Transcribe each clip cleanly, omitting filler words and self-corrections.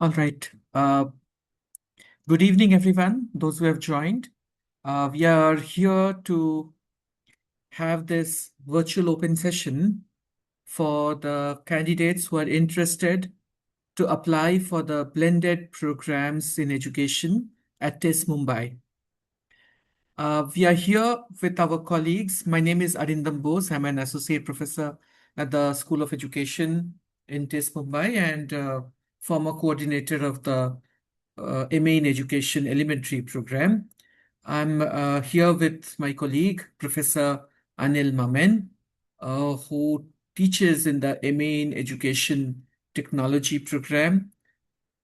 All right. Good evening, everyone, those who have joined. We are here to have this virtual open session for the candidates who are interested to apply for the blended programs in education at TISS Mumbai. We are here with our colleagues. My name is Arindam Bose. I'm an associate professor at the School of Education in TISS Mumbai and former coordinator of the MA in Education Elementary program. I'm here with my colleague, Professor Anil Mamen, who teaches in the MA in Education Technology program.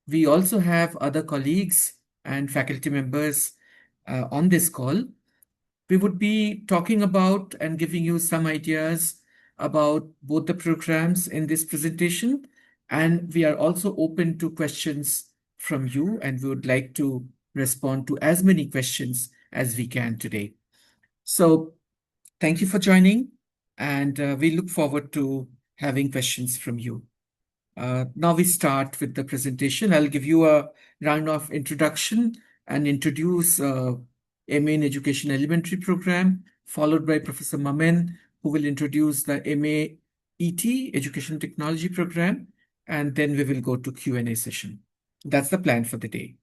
We also have other colleagues and faculty members on this call. We would be talking about and giving you some ideas about both the programs in this presentation. And we are also open to questions from you, and we would like to respond to as many questions as we can today. So thank you for joining, and we look forward to having questions from you. Now we start with the presentation. I'll give you a round of introduction and introduce MA in Education Elementary program, followed by Professor Mamen, who will introduce the MAET Education Technology program, and then we will go to Q&A session. That's the plan for the day.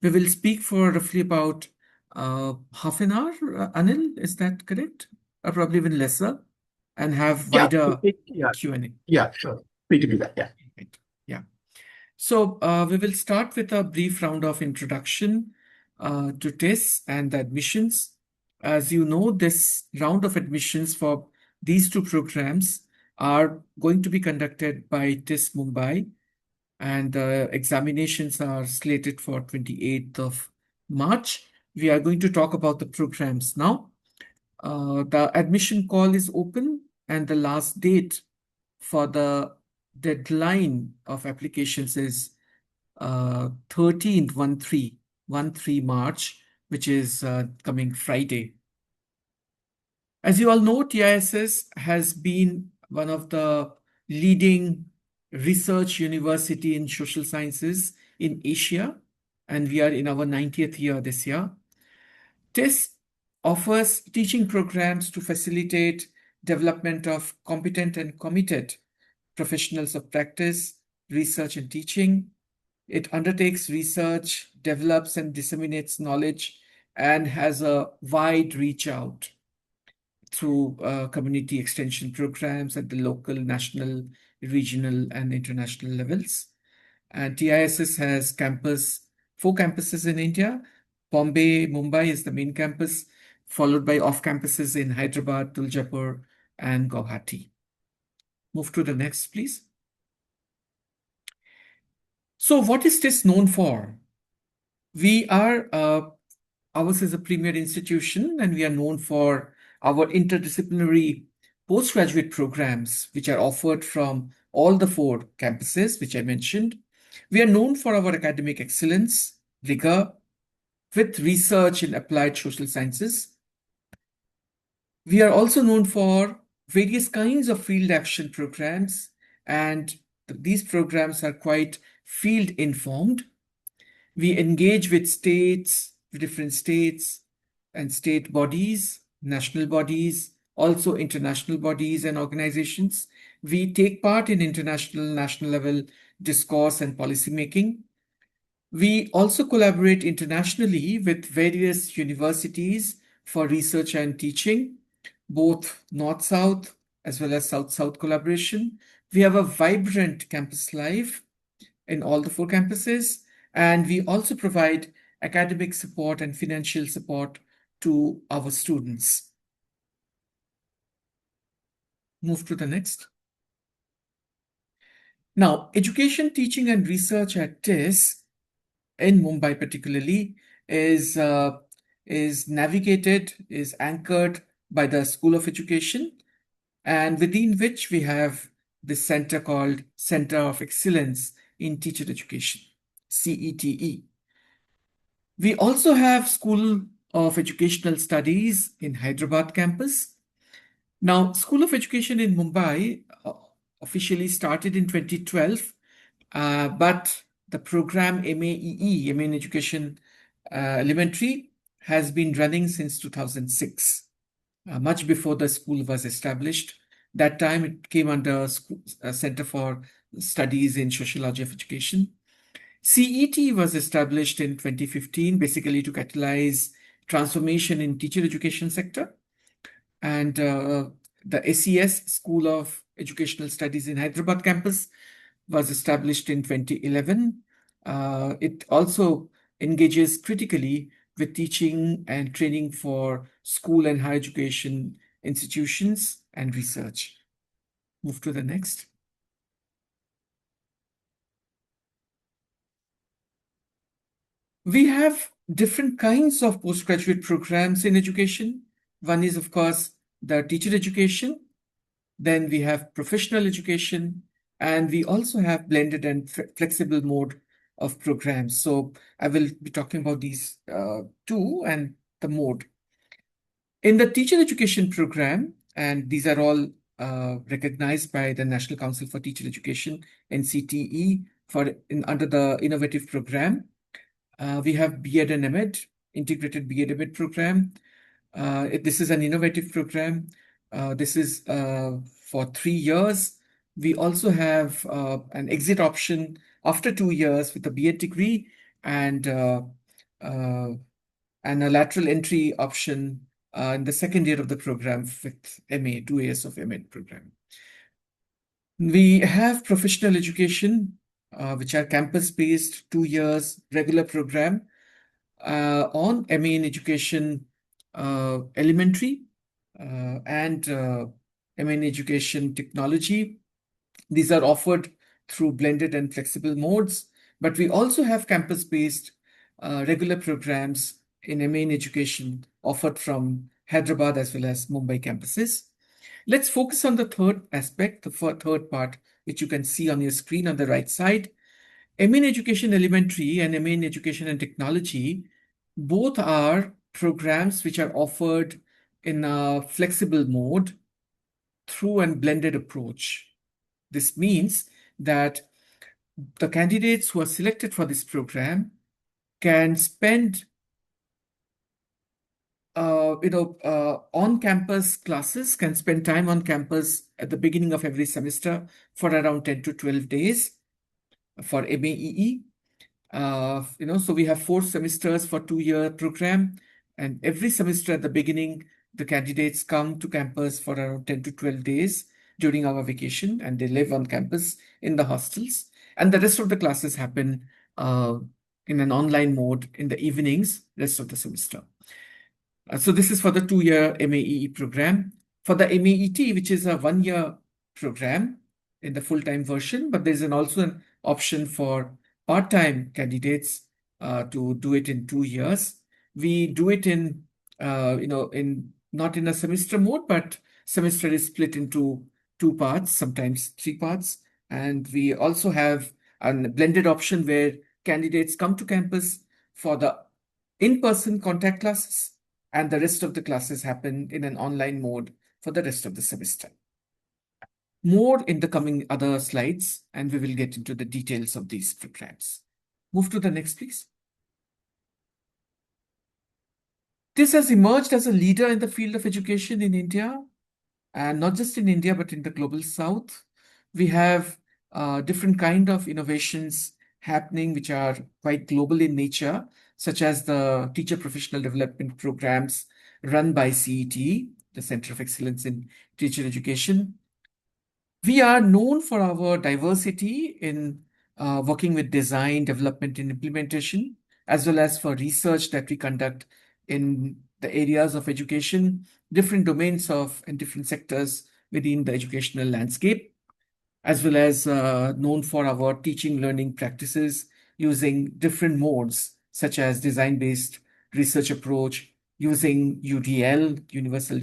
We will speak for roughly about half an hour. Anil, is that correct? Or probably even lesser, and have Yeah, wider yeah, Q&A. yeah, sure. Free to do that, yeah. Right. Yeah. So we will start with a brief round of introduction to TISS and the admissions. As you know, this round of admissions for these two programs are going to be conducted by TISS Mumbai, and the examinations are slated for 28th of March. We are going to talk about the programs now. The admission call is open, and the last date for the deadline of applications is 13th, 13 March, which is coming Friday. As you all know, TISS has been one of the leading research university in social sciences in Asia, and we are in our 90th year this year. TISS offers teaching programs to facilitate development of competent and committed professionals of practice, research, and teaching. It undertakes research, develops and disseminates knowledge, and has a wide reach out through community extension programs at the local, national, regional, and international levels. And TISS has four campuses in India. Bombay, Mumbai is the main campus, followed by off campuses in Hyderabad, Tuljapur, and Guwahati. Move to the next, please. So what is TISS known for? Ours is a premier institution, and we are known for our interdisciplinary postgraduate programs, which are offered from all the four campuses, which I mentioned. We are known for our academic excellence, rigor, with research in applied social sciences. We are also known for various kinds of field action programs, and these programs are quite field informed. We engage with different states and state bodies, national bodies, also international bodies and organizations. We take part in international, national level discourse and policy making. We also collaborate internationally with various universities for research and teaching, both North-South as well as South-South collaboration. We have a vibrant campus life in all the four campuses, and we also provide academic support and financial support to our students. Move to the next. Now, education, teaching, and research at TISS in Mumbai particularly is anchored by the School of Education, and within which we have this center called Center of Excellence in Teacher Education, CETE. We also have School of Educational Studies in Hyderabad campus. Now, School of Education in Mumbai officially started in 2012, but the program MAEE, MA in Education Elementary, has been running since 2006, much before the school was established. That time it came under Center for Studies in Sociology of Education. CET was established in 2015, basically to catalyze transformation in teacher education sector. And the SES, School of Educational Studies in Hyderabad campus, was established in 2011. It also engages critically with teaching and training for school and higher education institutions and research. Move to the next. We have different kinds of postgraduate programs in education. One is, of course, the teacher education. Then we have professional education, and we also have blended and flexible mode of programs. So I will be talking about these two and the mode. In the teacher education program, and these are all recognized by the National Council for Teacher Education, NCTE, under the innovative program. We have B.Ed and M.Ed, integrated B.Ed M.Ed program. This is an innovative program. This is for 3 years. We also have an exit option after 2 years with a B.Ed degree and a lateral entry option in the second year of the program with MA, 2 years of M.Ed program. We have professional education, which are campus-based 2 years regular program on MA in Education Elementary and MA in Education Technology. These are offered through blended and flexible modes, but we also have campus-based regular programs in MA in Education offered from Hyderabad as well as Mumbai campuses. Let's focus on the third aspect, the third part, which you can see on your screen on the right side. MA in Education Elementary and MA in Education and Technology, both are programs which are offered in a flexible mode through a blended approach. This means that the candidates who are selected for this program can spend on-campus classes, can spend time on campus at the beginning of every semester for around 10 to 12 days for MAEE. So we have 4 semesters for 2-year program, and every semester at the beginning, the candidates come to campus for around 10 to 12 days during our vacation, and they live on campus in the hostels. And the rest of the classes happen in an online mode in the evenings, rest of the semester. So this is for the 2-year MAEE program. For the MAET, which is a 1-year program in the full-time version, but there's also an option for part-time candidates to do it in 2 years. We do it in not in a semester mode, but semester is split into 2 parts, sometimes 3 parts. And we also have a blended option where candidates come to campus for the in-person contact classes, and the rest of the classes happen in an online mode for the rest of the semester. More in the coming other slides, and we will get into the details of these programs. Move to the next, please. TISS has emerged as a leader in the field of education in India, and not just in India, but in the global south. We have different kind of innovations happening, which are quite global in nature, such as the teacher professional development programs run by CET, the Center of Excellence in Teacher Education. We are known for our diversity in working with design, development, and implementation, as well as for research that we conduct in the areas of education, different domains of and different sectors within the educational landscape, as well as known for our teaching learning practices using different modes, such as design-based research approach, using UDL, Universal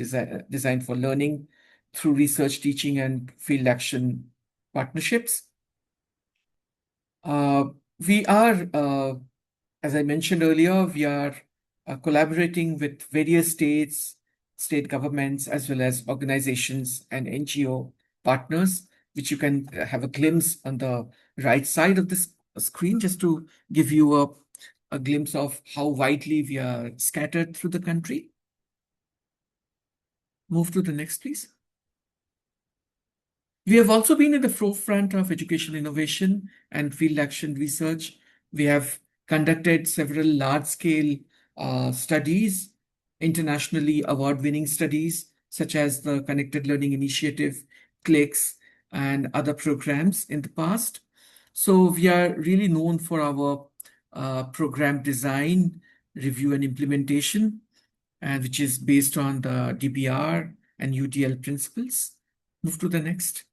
Design for Learning, through research, teaching, and field action partnerships. We are, as I mentioned earlier, we are collaborating with various states, state governments, as well as organizations and NGO partners, which you can have a glimpse on the right side of this screen just to give you a glimpse of how widely we are scattered through the country. Move to the next, please. We have also been at the forefront of educational innovation and field action research. We have conducted several large-scale studies, internationally award-winning studies, such as the Connected Learning Initiative, CLICS, and other programs in the past. So we are really known for our program design, review, and implementation, and which is based on the DBR and UDL principles. Move to the next.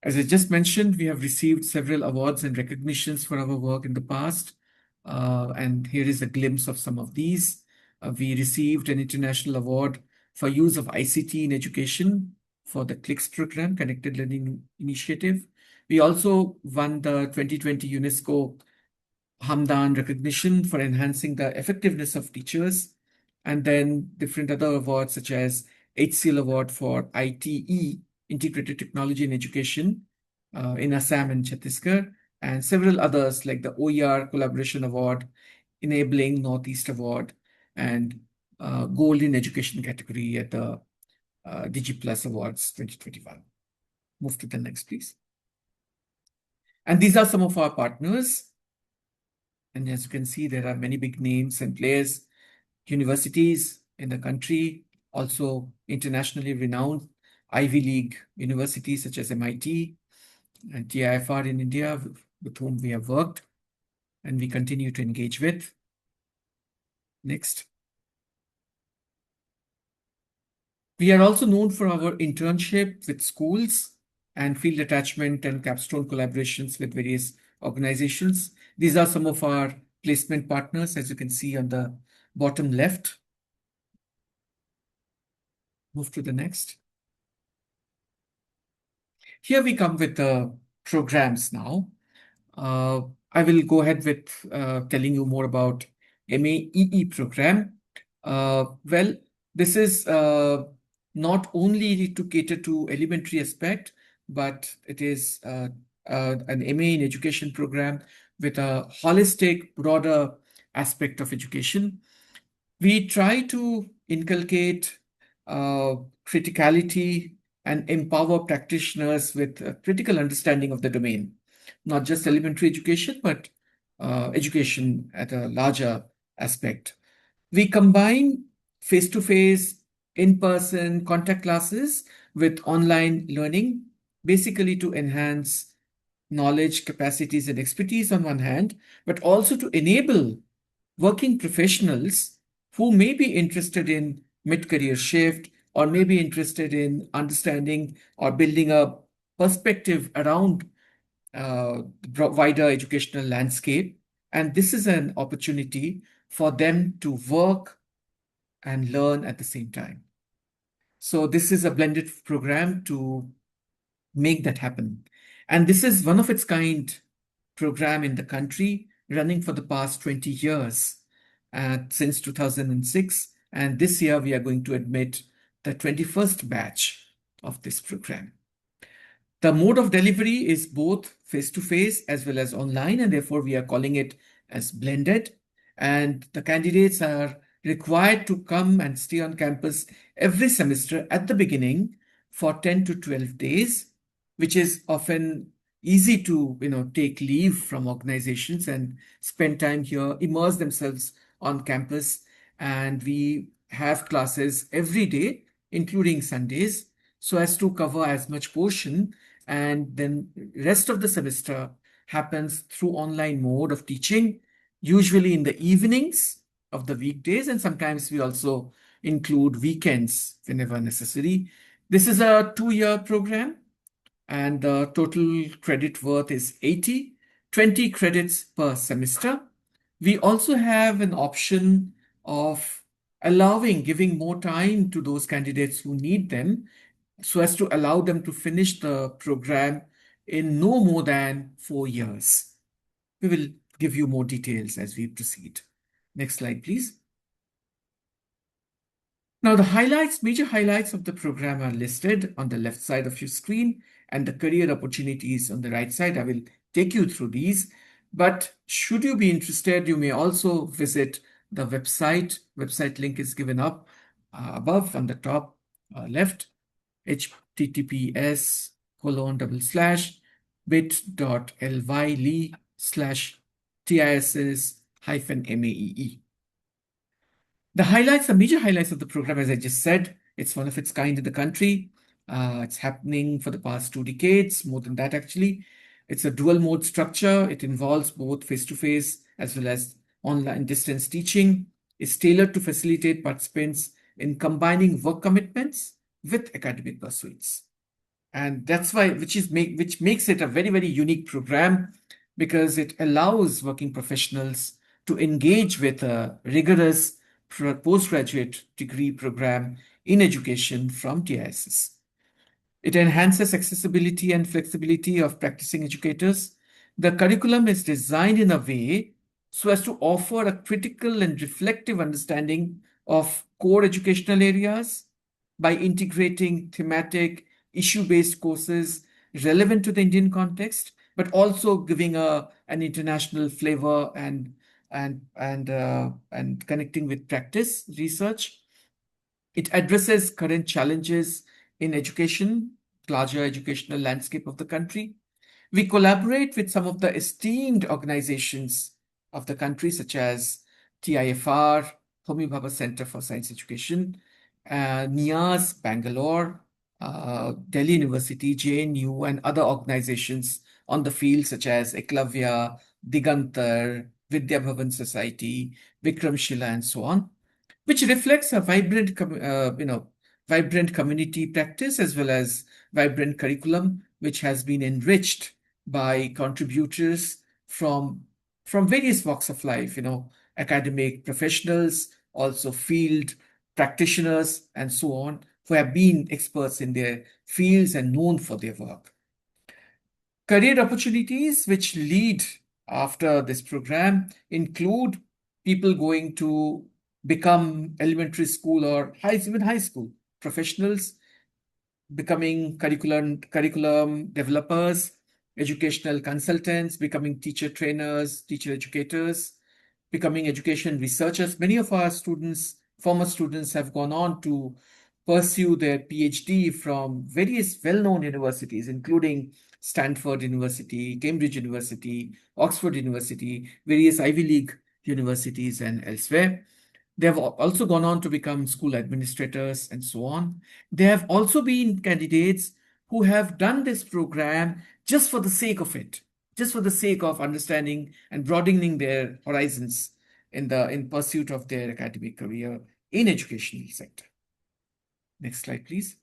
As I just mentioned, we have received several awards and recognitions for our work in the past. And here is a glimpse of some of these. We received an international award for use of ICT in education for the CLICS program, Connected Learning Initiative. We also won the 2020 UNESCO Hamdan recognition for enhancing the effectiveness of teachers, and then different other awards such as HCL Award for ITE, Integrated Technology in Education, in Assam and Chhattisgarh, and several others like the OER Collaboration Award, Enabling Northeast Award, and Gold in Education category at the DigiPlus Awards 2021. Move to the next, please. And these are some of our partners. And as you can see, there are many big names and players, universities in the country, also internationally renowned Ivy League universities such as MIT and TIFR in India, with whom we have worked and we continue to engage with. Next. We are also known for our internship with schools and field attachment and capstone collaborations with various organizations. These are some of our placement partners, as you can see on the bottom left. Move to the next. Here we come with the programs now. I will go ahead with telling you more about MAEE program. Well, this is not only to cater to elementary aspect, but it is an MA in education program with a holistic, broader aspect of education. We try to inculcate criticality and empower practitioners with a critical understanding of the domain, not just elementary education, but education at a larger aspect. We combine face-to-face, in-person contact classes with online learning, basically to enhance knowledge, capacities, and expertise on one hand, but also to enable working professionals who may be interested in mid-career shift or may be interested in understanding or building a perspective around the wider educational landscape. And this is an opportunity for them to work and learn at the same time. So this is a blended program to make that happen. And this is one of its kind program in the country, running for the past 20 years, since 2006. And this year we are going to admit the 21st batch of this program. The mode of delivery is both face-to-face as well as online, and therefore we are calling it as blended. And the candidates are required to come and stay on campus every semester at the beginning for 10 to 12 days, which is often easy to take leave from organizations and spend time here, immerse themselves on campus. And we have classes every day, including Sundays, so as to cover as much portion. And then rest of the semester happens through online mode of teaching, usually in the evenings of the weekdays, and sometimes we also include weekends whenever necessary. This is a 2-year program, and the total credit worth is 80, 20 credits per semester. We also have an option of giving more time to those candidates who need them, so as to allow them to finish the program in no more than 4 years. We will give you more details as we proceed. Next slide, please. Now, the highlights, major highlights of the program are listed on the left side of your screen, and the career opportunities on the right side. I will take you through these. But should you be interested, you may also visit the website. Website link is given up above on the top left, https://bit.ly/TISS-MAEE. The major highlights of the program, as I just said, it's one of its kind in the country. It's happening for the past 2 decades, more than that actually. It's a dual mode structure. It involves both face-to-face as well as online distance teaching. It's tailored to facilitate participants in combining work commitments with academic pursuits. And that's why, which makes it a very, very unique program, because it allows working professionals to engage with a rigorous postgraduate degree program in education from TISS. It enhances accessibility and flexibility of practicing educators. The curriculum is designed in a way so as to offer a critical and reflective understanding of core educational areas by integrating thematic, issue-based courses relevant to the Indian context, but also giving an international flavor and connecting with practice research. It addresses current challenges in education, larger educational landscape of the country. We collaborate with some of the esteemed organizations of the country, such as TIFR, Homi Bhabha Center for Science Education, NIAS, Bangalore, Delhi University, JNU, and other organizations on the field, such as Eklavya, Digantar, Vidya Bhavan Society, Vikramshila, and so on, which reflects a vibrant community practice as well as vibrant curriculum, which has been enriched by contributors from various walks of life, academic professionals, also field practitioners, and so on, who have been experts in their fields and known for their work. Career opportunities which lead after this program include people going to become elementary school or even high school professionals, becoming curriculum developers, educational consultants, becoming teacher trainers, teacher educators, becoming education researchers. Many of our students, former students, have gone on to pursue their PhD from various well-known universities, including Stanford University, Cambridge University, Oxford University, various Ivy League universities, and elsewhere. They have also gone on to become school administrators and so on. There have also been candidates who have done this program just for the sake of it, just for the sake of understanding and broadening their horizons in pursuit of their academic career in educational sector. Next slide, please.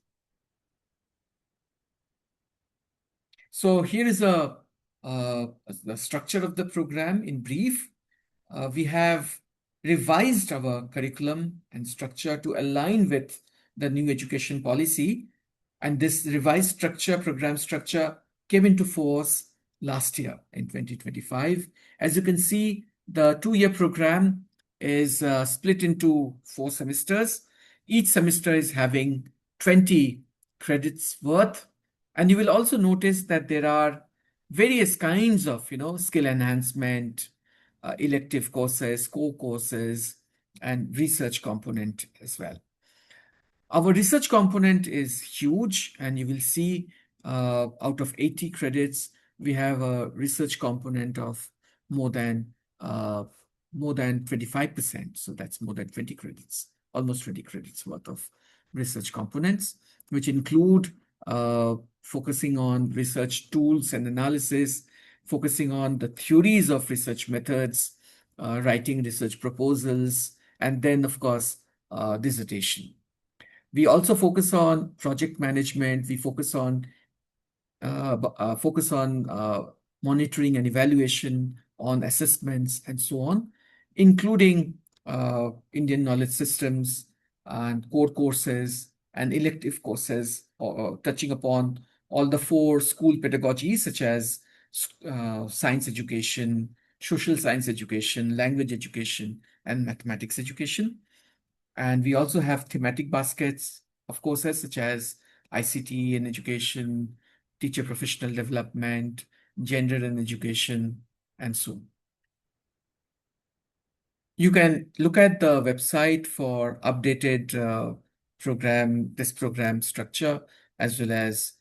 So here is the structure of the program in brief. We have revised our curriculum and structure to align with the new education policy. And this revised structure, program structure, came into force last year in 2025. As you can see, the 2-year program is split into 4 semesters. Each semester is having 20 credits worth. And you will also notice that there are various kinds of, skill enhancement, elective courses, core courses, and research component as well. Our research component is huge, and you will see out of 80 credits, we have a research component of more than 25%. So that's more than 20 credits, almost 20 credits worth of research components, which include focusing on research tools and analysis, focusing on the theories of research methods, writing research proposals, and then, of course, dissertation. We also focus on project management. We focus on monitoring and evaluation, on assessments, and so on, including Indian knowledge systems and core courses and elective courses, touching upon all the 4 school pedagogies, such as science education, social science education, language education, and mathematics education. And we also have thematic baskets of courses such as ICT and education, teacher professional development, gender and education, and so on. You can look at the website for updated this program structure, as well as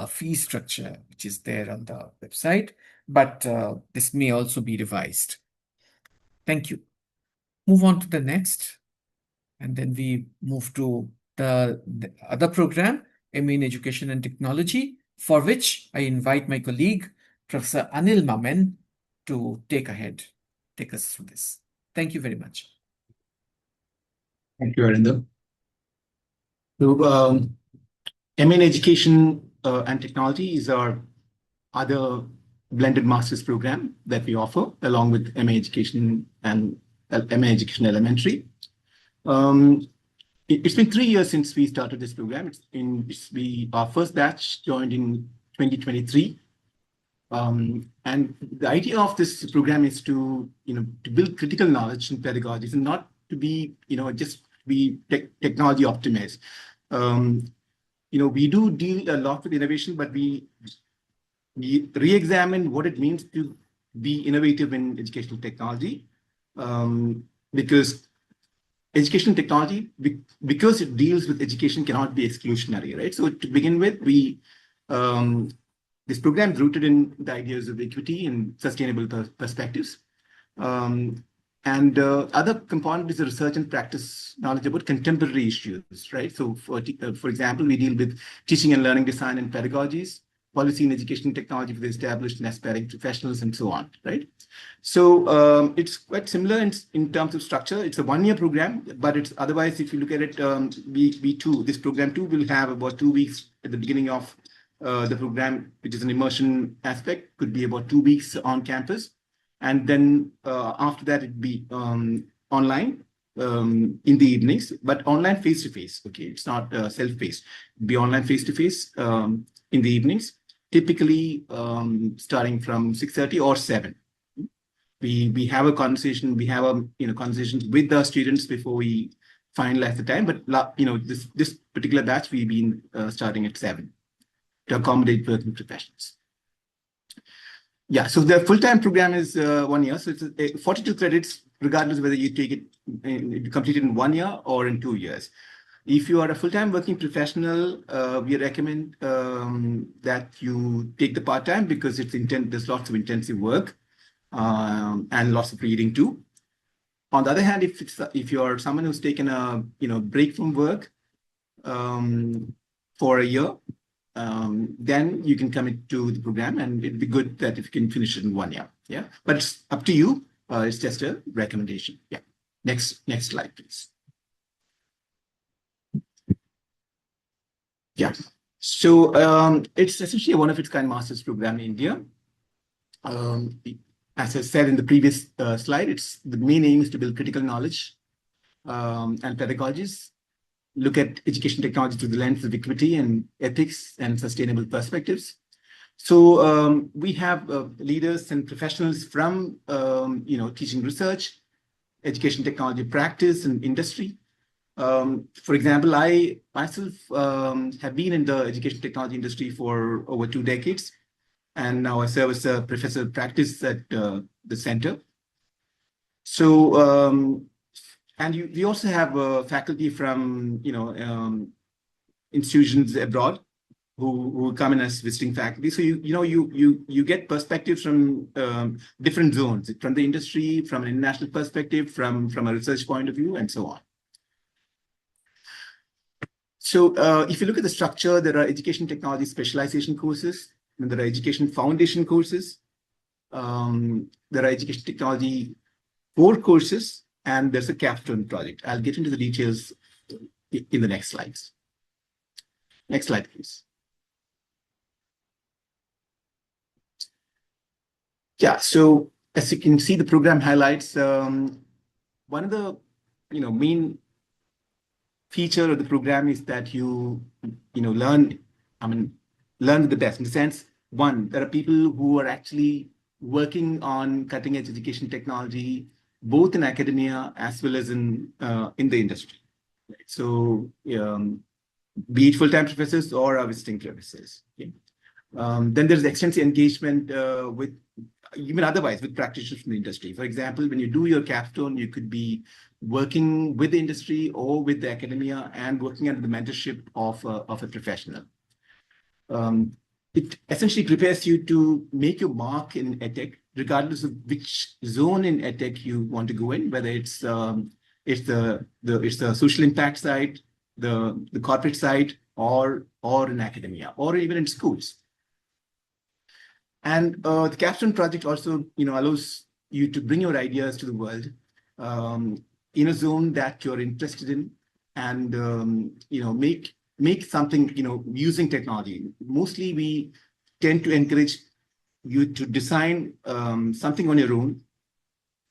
fee structure, which is there on the website. But this may also be revised. Thank you. Move on to the next, and then we move to the other program, MA in Education and Technology, for which I invite my colleague, Professor Anil Mamen, to take us through this. Thank you very much. Thank you, Arindam. So, MA in Education and Technology is our other blended master's program that we offer, along with MA Education and MA Education Elementary. It's been 3 years since we started this program. Our first batch joined in 2023. And the idea of this program is to build critical knowledge in pedagogies, and not to be just be technology optimized. We do deal a lot with innovation, but we re-examine what it means to be innovative in educational technology, because educational technology, because it deals with education, cannot be exclusionary, right? So to begin with, this program is rooted in the ideas of equity and sustainable perspectives. And other component is the research and practice knowledge about contemporary issues, right? So for example, we deal with teaching and learning design and pedagogies, policy in education technology for the established and aspiring professionals, and so on, right? So it's quite similar in terms of structure. It's a 1-year program, but it's otherwise, if you look at it, this program too will have about 2 weeks at the beginning of the program, which is an immersion aspect, could be about 2 weeks on campus. And then after that, it'd be online in the evenings, but online face-to-face. Okay, it's not self-paced. It'd be online face-to-face in the evenings, typically starting from 6:30 or 7. We have a conversation. We have conversations with the students before we finalize the time. But this particular batch, we've been starting at 7 to accommodate working professionals. Yeah, so the full-time program is 1 year. So it's 42 credits, regardless of whether you complete it in 1 year or in 2 years. If you are a full-time working professional, we recommend that you take the part-time, because there's lots of intensive work and lots of reading too. On the other hand, if you're someone who's taken a break from work for a year, then you can commit to the program, and it'd be good that if you can finish it in 1 year. Yeah, but it's up to you. It's just a recommendation. Yeah. Next slide, please. Yeah. So it's essentially a one-of-its-kind master's program in India. As I said in the previous slide, the main aim is to build critical knowledge and pedagogies, look at education technology through the lens of equity and ethics and sustainable perspectives. So we have leaders and professionals from teaching research, education technology practice, and industry. For example, I myself have been in the education technology industry for over 2 decades, and now I serve as a professor of practice at the center. So and we also have faculty from institutions abroad who come in as visiting faculty. So you get perspectives from different zones, from the industry, from an international perspective, from a research point of view, and so on. So if you look at the structure, there are education technology specialization courses, and there are education foundation courses. There are education technology core courses, and there's a capstone project. I'll get into the details in the next slides. Next slide, please. Yeah, so as you can see, the program highlights one of the main feature of the program is that you learn with the best, in the sense, one, there are people who are actually working on cutting edge education technology, both in academia as well as in the industry. So be it full-time professors or our visiting professors. Okay? Then there's extensive engagement with even otherwise with practitioners from the industry. For example, when you do your capstone, you could be working with the industry or with the academia and working under the mentorship of a professional. It essentially prepares you to make your mark in edtech, regardless of which zone in edtech you want to go in, whether it's the social impact side, the corporate side, or in academia, or even in schools. And the capstone project also, allows you to bring your ideas to the world in a zone that you're interested in, and make something, using technology. Mostly, we tend to encourage you to design something on your own,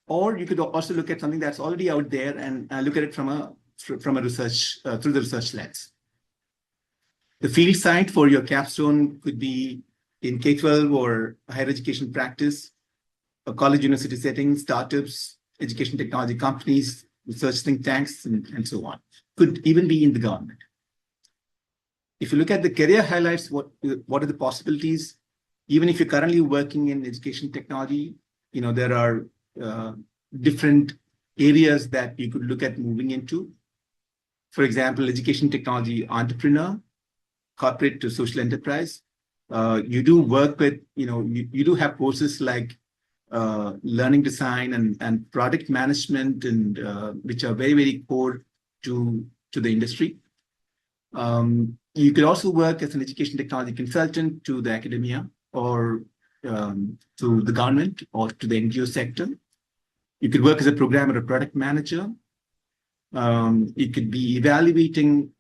or you could also look at something that's already out there and look at it from a research through the research lens. The field site for your capstone could be in K-12 or higher education practice, a college university setting, startups, education technology companies, research think tanks, and so on. Could even be in the government. If you look at the career highlights, what are the possibilities? Even if you're currently working in education technology, there are different areas that you could look at moving into. For example, education technology entrepreneur, corporate to social enterprise. You do work with, you do have courses like learning design and product management, and which are very, very core to the industry. You could also work as an education technology consultant to the academia, or to the government, or to the NGO sector. You could work as a programmer or product manager. You could be evaluating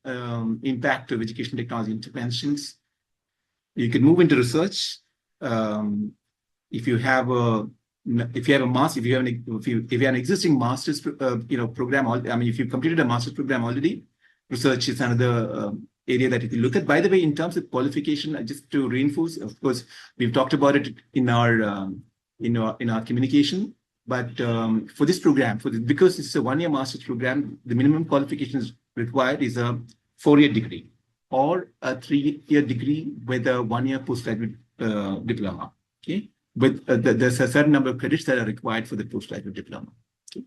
impact of education technology interventions. You can move into research. If you have an existing master's program, if you've completed a master's program already, research is another area that you can look at. By the way, in terms of qualification, just to reinforce, of course, we've talked about it in our communication. But for this program, because it's a one-year master's program, the minimum qualifications required is a 4-year degree or a 3-year degree with a 1-year postgraduate diploma. Okay, but there's a certain number of credits that are required for the postgraduate diploma. Okay?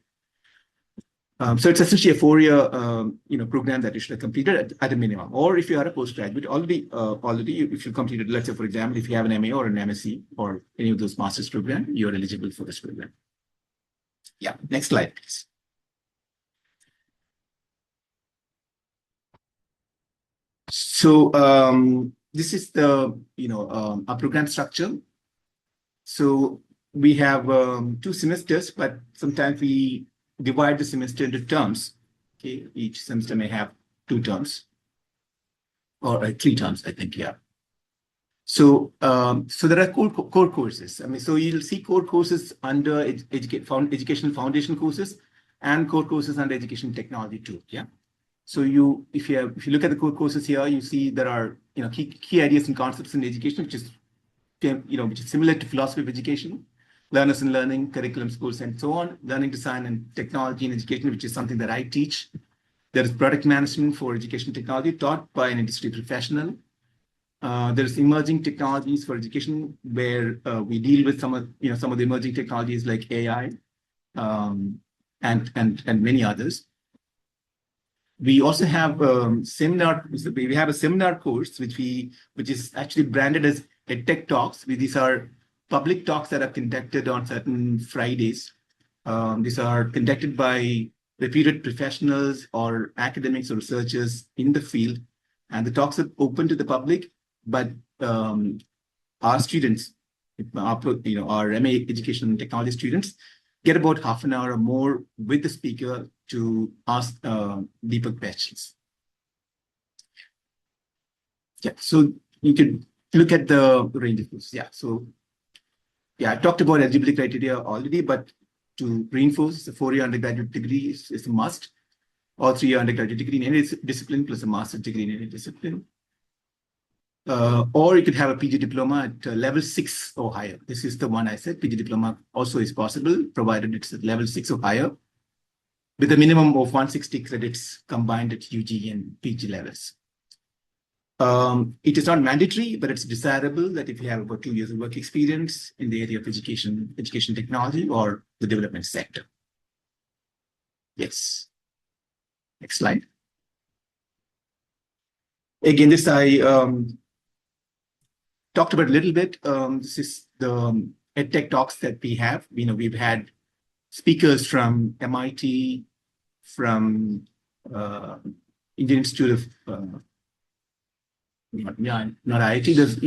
So it's essentially a 4-year program that you should have completed at a minimum. Or if you are a postgraduate already, if you completed, let's say, for example, if you have an MA or an MSc or any of those master's program, you're eligible for this program. Yeah, next slide, please. So this is the our program structure. So we have 2 semesters, but sometimes we divide the semester into terms. Okay, each semester may have 2 terms, or 3 terms, I think. Yeah. So there are core courses. So you'll see core courses under educational foundation courses, and core courses under education technology too. Yeah. So if you look at the core courses here, you see there are key ideas and concepts in education, which is similar to philosophy of education, learners and learning, curriculum, schools, and so on. Learning design and technology in education, which is something that I teach. There is product management for education technology taught by an industry professional. There's emerging technologies for education, where we deal with some of the emerging technologies like AI, and many others. We also have seminar. We have a seminar course which is actually branded as EdTech Talks. These are public talks that are conducted on certain Fridays. These are conducted by reputed professionals or academics or researchers in the field, and the talks are open to the public. But our students, our MA Education and Technology students, get about half an hour or more with the speaker to ask deeper questions. Yeah, so you can look at the range of courses. Yeah, so I talked about eligibility criteria already, but to reinforce, the 4-year undergraduate degree is a must, or 3-year undergraduate degree in any discipline plus a master's degree in any discipline. Or you could have a PG diploma at level 6 or higher. This is the one I said. PG diploma also is possible, provided it's at level 6 or higher. with a minimum of 160 credits combined at UG and PG levels. It is not mandatory, but it's desirable that if you have about 2 years of work experience in the area of education technology, or the development sector. Yes. Next slide. Again, this I talked about a little bit. This is the EdTech talks that we have. We've had speakers from MIT, from Indian Institute of not IIT. There's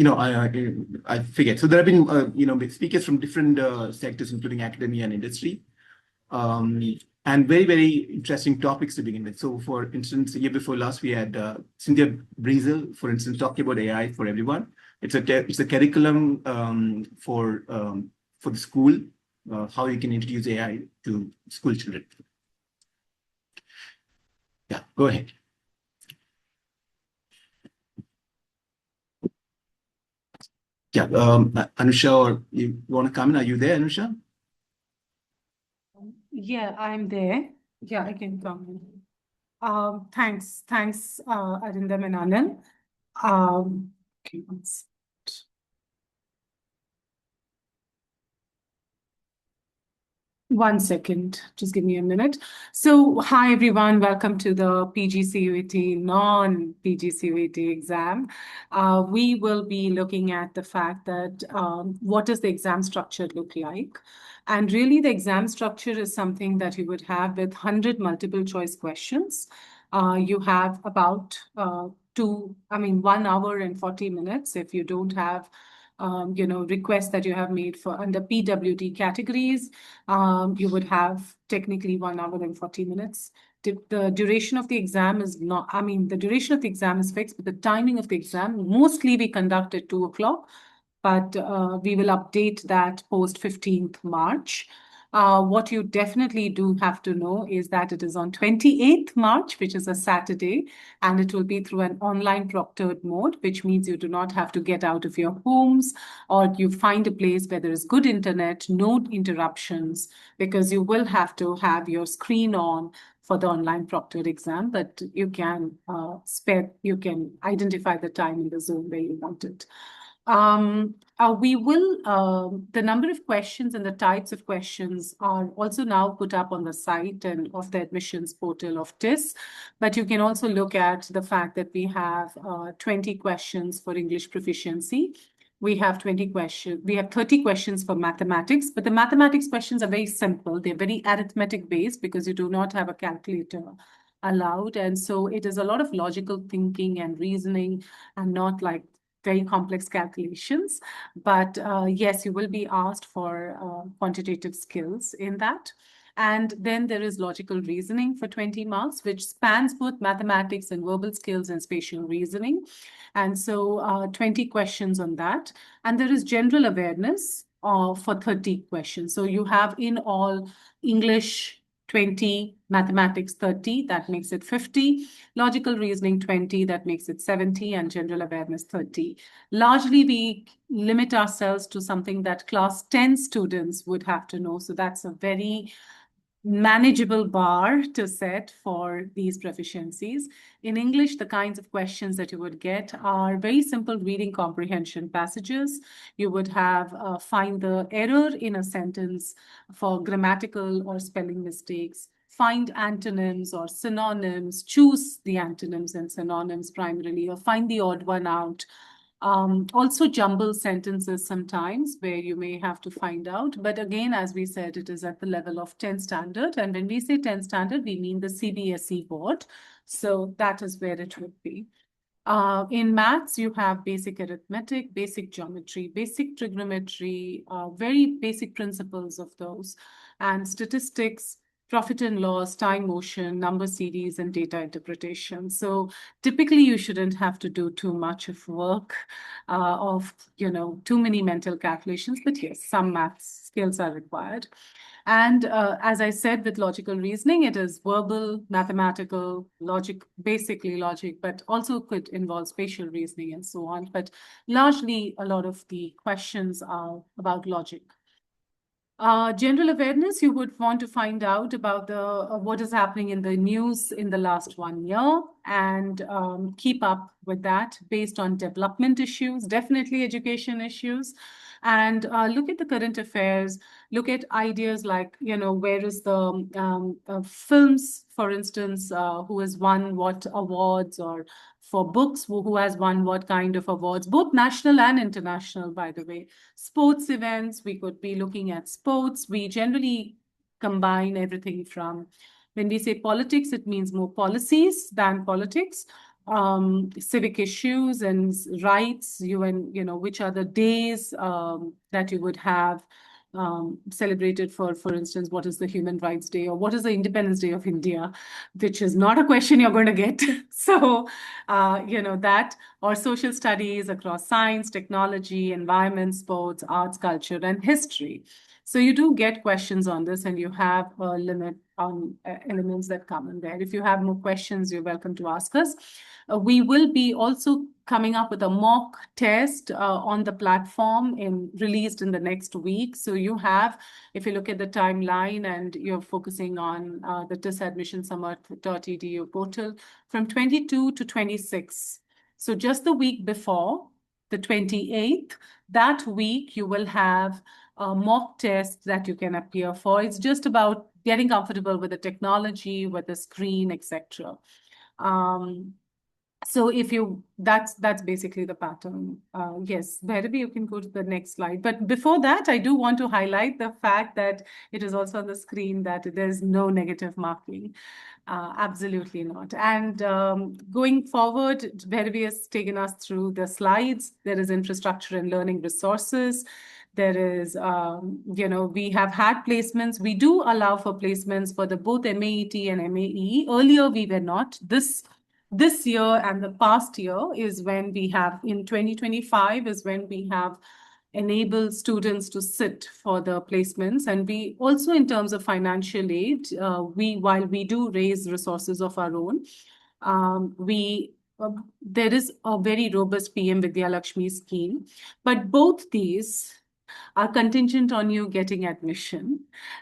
I forget. So there have been speakers from different sectors, including academia and industry, and very, very interesting topics to begin with. So, for instance, the year before last, we had Cynthia Breezel, for instance, talking about AI for everyone. It's a curriculum for the school, how you can introduce AI to school children. Yeah, go ahead. Yeah, Anusha, or you want to come in? Are you there, Anusha? Yeah, I'm there. Yeah, I can come in. Thanks, Arindam and Anand. Okay, one second. One second, just give me a minute. So, hi everyone, welcome to the PGCUET non-PGCUET exam. We will be looking at the fact that what does the exam structure look like? And really, the exam structure is something that you would have with 100 multiple choice questions. You have about 1 hour and 40 minutes if you don't have requests that you have made for under PWD categories. You would have technically 1 hour and 40 minutes. The duration of the exam is not, the duration of the exam is fixed, but the timing of the exam, mostly we conduct at 2 o'clock, but we will update that post 15th March. What you definitely do have to know is that it is on 28th March, which is a Saturday, and it will be through an online proctored mode, which means you do not have to get out of your homes, or you find a place where there is good internet, no interruptions, because you will have to have your screen on for the online proctored exam, but you can identify the time in the zone where you want it. The number of questions and the types of questions are also now put up on the site and of the admissions portal of TISS. But you can also look at the fact that we have 20 questions for English proficiency. We have 20 questions. We have 30 questions for mathematics, but the mathematics questions are very simple. They're very arithmetic based because you do not have a calculator allowed. And so it is a lot of logical thinking and reasoning and not like very complex calculations. But yes, you will be asked for quantitative skills in that. And then there is logical reasoning for 20 marks, which spans both mathematics and verbal skills and spatial reasoning. And so 20 questions on that. And there is general awareness for 30 questions. So you have in all English 20, mathematics 30, that makes it 50, logical reasoning 20, that makes it 70, and general awareness 30. Largely, we limit ourselves to something that class 10 students would have to know. So that's a very manageable bar to set for these proficiencies. In English, the kinds of questions that you would get are very simple reading comprehension passages. You would have find the error in a sentence for grammatical or spelling mistakes, find antonyms or synonyms, choose the antonyms and synonyms primarily, or find the odd one out. Also jumble sentences sometimes where you may have to find out. But again, as we said, it is at the level of 10 standard. And when we say 10 standard, we mean the CBSE board. So that is where it would be. In maths, you have basic arithmetic, basic geometry, basic trigonometry, very basic principles of those, and statistics, profit and loss, time motion, number series, and data interpretation. So typically, you shouldn't have to do too much of work too many mental calculations. But yes, some maths skills are required. And as I said, with logical reasoning, it is verbal, mathematical, logic, basically logic, but also could involve spatial reasoning and so on. But largely, a lot of the questions are about logic. General awareness, you would want to find out about the what is happening in the news in the last 1 year and keep up with that based on development issues, definitely education issues, and look at the current affairs, look at ideas like, where is the films, for instance, who has won what awards, or for books, who has won what kind of awards, both national and international, by the way. Sports events, we could be looking at sports. We generally combine everything from, when we say politics, it means more policies than politics. Civic issues and rights, which are the days that you would have celebrated for instance, what is the Human Rights Day or what is the Independence Day of India, which is not a question you're going to get. So, that, or social studies across science, technology, environment, sports, arts, culture, and history. So you do get questions on this, and you have a limit on elements that come in there. If you have more questions, you're welcome to ask us. We will be also coming up with a mock test on the platform released in the next week. So you have, if you look at the timeline and you're focusing on the TISS admission summer.edu portal, from 22 to 26. So just the week before, the 28th, that week you will have a mock test that you can appear for. It's just about getting comfortable with the technology, with the screen, etc. So that's basically the pattern. Yes, Bhairavi, you can go to the next slide. But before that, I do want to highlight the fact that it is also on the screen that there's no negative marking. Absolutely not. And going forward, Bhairavi has taken us through the slides. There is infrastructure and learning resources. There is, we have had placements. We do allow for placements for both MAET and MAE. Earlier, we were not. This year and the past year is when we have, in 2025 is when we have enabled students to sit for the placements. And we also, in terms of financial aid, while we do raise resources of our own, there is a very robust PM Vidya Lakshmi scheme. But both these are contingent on you getting admission.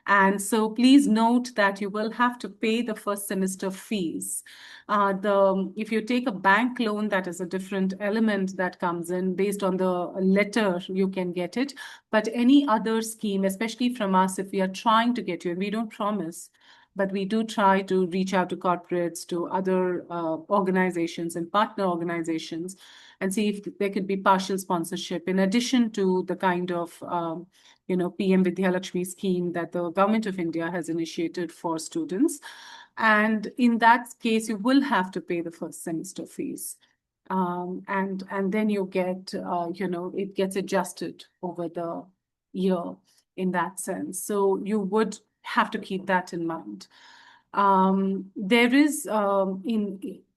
And so please note that you will have to pay the first semester fees. If you take a bank loan, that is a different element that comes in based on the letter, you can get it. But any other scheme, especially from us, if we are trying to get you, and we don't promise, but we do try to reach out to corporates, to other organizations and partner organizations, and see if there could be partial sponsorship in addition to the kind of PM Vidya Lakshmi scheme that the government of India has initiated for students. And in that case, you will have to pay the first semester fees. And then you get, it gets adjusted over the year in that sense. So you would have to keep that in mind. There is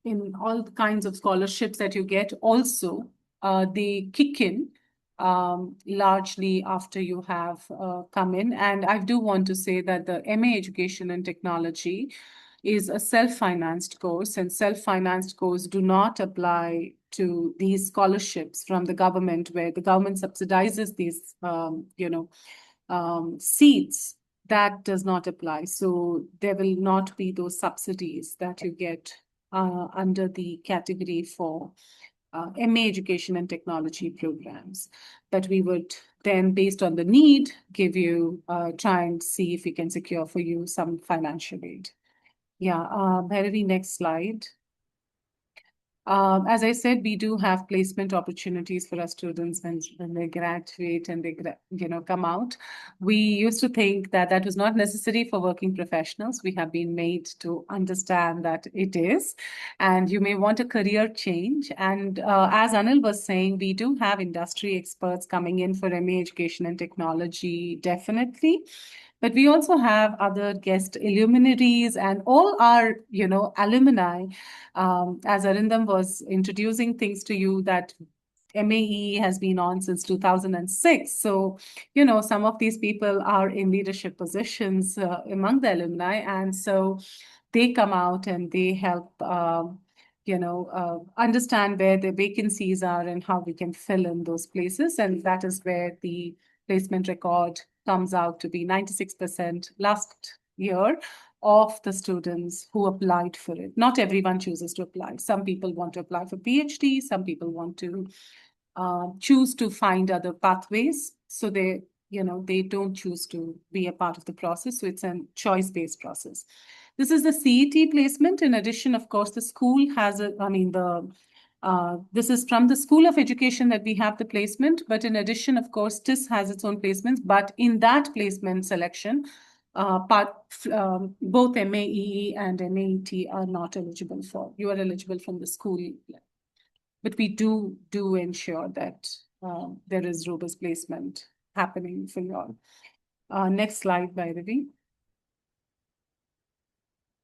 in all kinds of scholarships that you get also, they kick in largely after you have come in. And I do want to say that the MA Education and Technology is a self-financed course, and self-financed courses do not apply to these scholarships from the government, where the government subsidizes these, seats. That does not apply. So there will not be those subsidies that you get under the category for MA Education and Technology programs. But we would then, based on the need, give you, try and see if we can secure for you some financial aid. Yeah, Bhairavi, next slide. As I said, we do have placement opportunities for our students when they graduate and they come out. We used to think that that was not necessary for working professionals. We have been made to understand that it is, and you may want a career change. And as Anil was saying, we do have industry experts coming in for MA Education and Technology, definitely. But we also have other guest luminaries and all our, alumni. As Arindam was introducing things to you, that MAE has been on since 2006. So, some of these people are in leadership positions among the alumni. And so they come out and they help, understand where the vacancies are and how we can fill in those places. And that is where the placement record comes out to be 96% last year of the students who applied for it. Not everyone chooses to apply. Some people want to apply for PhD, some people want to choose to find other pathways. So they don't choose to be a part of the process. So it's a choice-based process. This is the CET placement. In addition, of course, the school has this is from the School of Education that we have the placement. But in addition, of course, TISS has its own placements. But in that placement selection, both MAEE and MAET are not eligible for. You are eligible from the school. But we do ensure that there is robust placement happening for you all. Next slide, Bhairavi.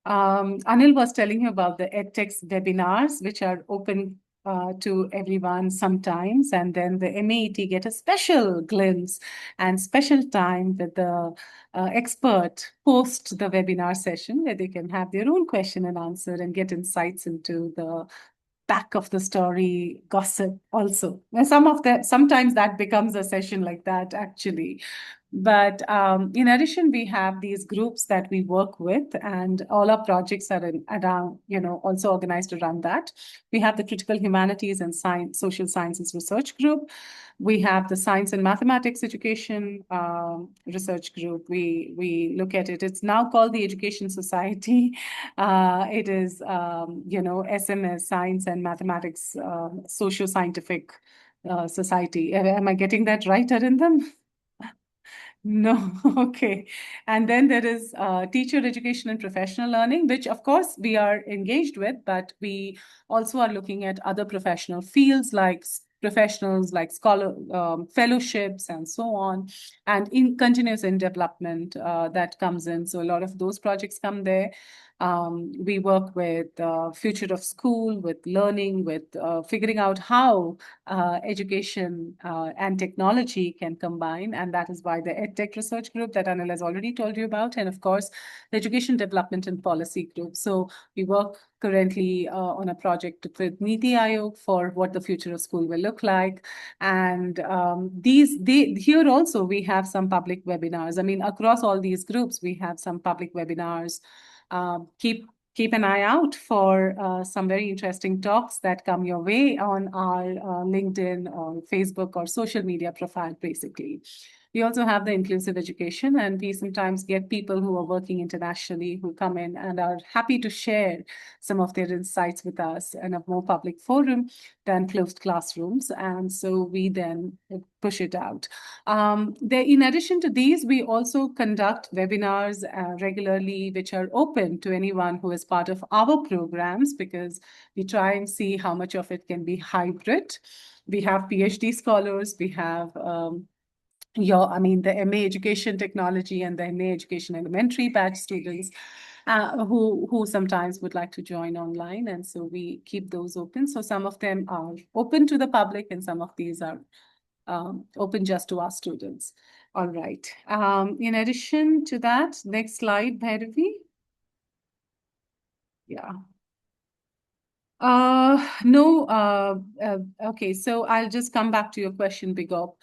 Anil was telling you about the EdTech webinars, which are open to everyone sometimes, and then the MAET get a special glimpse and special time with the expert post the webinar session, where they can have their own question and answer and get insights into the back of the story gossip also. And sometimes that becomes a session like that, actually. But in addition, we have these groups that we work with, and all our projects are around, also organized around that. We have the Critical Humanities and Social Sciences Research Group. We have the Science and Mathematics Education Research Group. We look at it. It's now called the Education Society. It is, SMS, Science and Mathematics Socio-Scientific Society. Am I getting that right, Arindam? No, okay. And then there is teacher education and professional learning, which of course we are engaged with, but we also are looking at other professional fields like professionals like scholar fellowships and so on, and in continuous in development that comes in. So a lot of those projects come there. We work with future of school, with learning, with figuring out how education and technology can combine. And that is why the EdTech Research Group that Anil has already told you about. And of course, the Education Development and Policy Group. So we work currently on a project with Niti Aayog for what the future of school will look like. And here also we have some public webinars. I mean, across all these groups, we have some public webinars. Keep an eye out for some very interesting talks that come your way on our LinkedIn or Facebook or social media profile, basically. We also have the inclusive education, and we sometimes get people who are working internationally who come in and are happy to share some of their insights with us in a more public forum than closed classrooms. And so we then push it out. In addition to these, we also conduct webinars regularly, which are open to anyone who is part of our programs, because we try and see how much of it can be hybrid. We have PhD scholars, we have the MA Education Technology and the MA Education Elementary batch students who sometimes would like to join online. And so we keep those open. So some of them are open to the public and some of these are open just to our students. All right. In addition to that, next slide, Bhairavi. Yeah. No. Okay, so I'll just come back to your question, Bigop.